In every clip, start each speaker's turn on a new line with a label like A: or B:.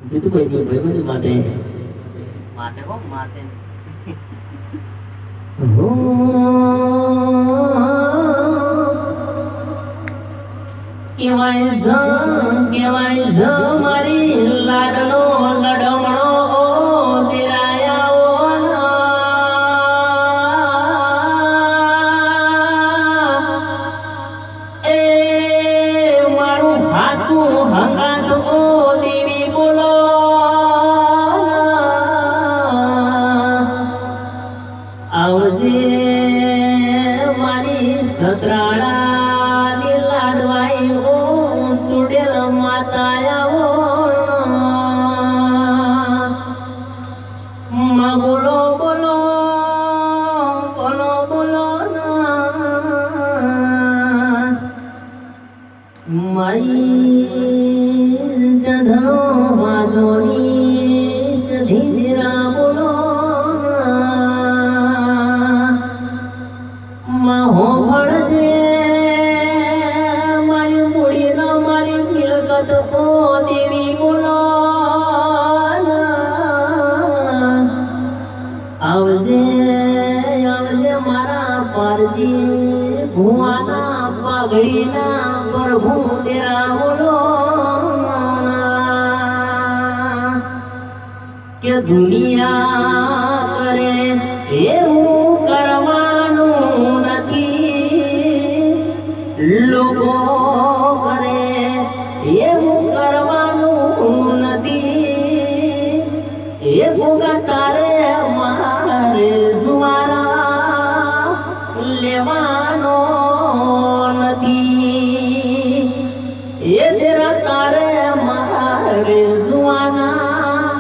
A: જીતુભાઈ ની ભાઈબંધી માટે
B: માટે હો માટે
A: કેવાય જ મારી લાડનો લડમણો સતરાળાની લાડવાઈ ઓ તુડેલ માતાયા માં બોલો બોલો બોલો બોલો મારી જધનો વાજોની સધીરા બોલો માં હો ભળજે મારી મૂડી ન મારી મિલકત ઓ દેવી બોલો આવજે આવજે મારા પારજી ભુવાના પાઘડીના પ્રભુ તેરા બોલો કે દુનિયા કરે એવું કરવાનું લોકો કરે એવું કરવાનું નથી એ ગોગા તારે મારે જુવારા લેવાનો નથી એ તેરા તારે મારે જુવાના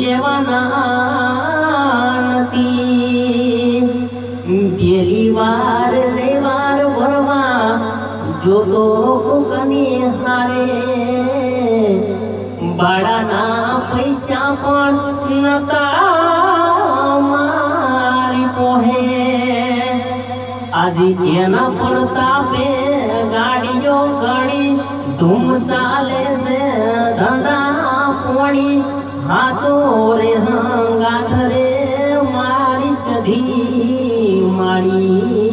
A: લેવાના નથી પેલી વાર રેવાર ભરવા જોતો કુકની હારે ભાડાના પૈસા પણ નતા મારી પોહે આજે એના પ્રતાપે ગાડીઓ ઘણી ધૂમ ચાલે છે ધંધા પોણી હાચો રે હંગાથ રે મારી સધી મારી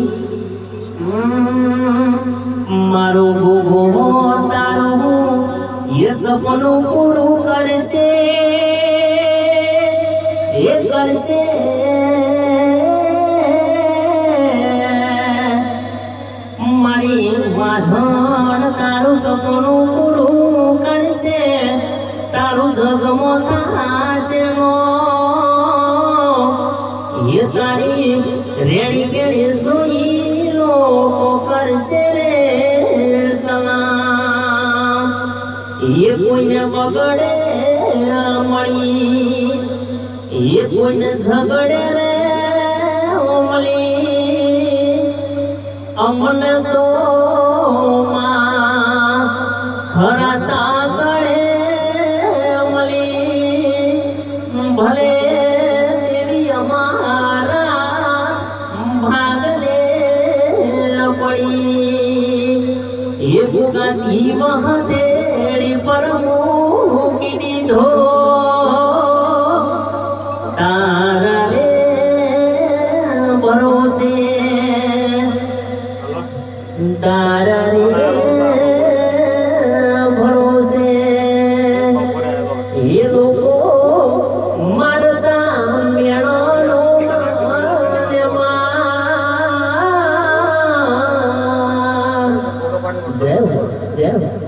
A: મારો ગોગો તારું એ સપનું પૂરું કરશે એ કરશે મારી વાઝણ તારું સપનું પૂરું કરશે તારું જગમો થશે એ તારી રેડી કેડી જોઈ લોકો કરશે રે સલામ એ કોઈને બગડે મળી એ કોઈને ઝગડે રે મળી અમને તો માં ખરા તાગડે મળી ભલે દેવી અમારા ભાગરે પડી એ ગોગા જીવ હથેળી પર મૂકી દીધો તારા રે ભરોસે તારા રે ભરોસે એ લોકો મારતા મેળાનો જય જય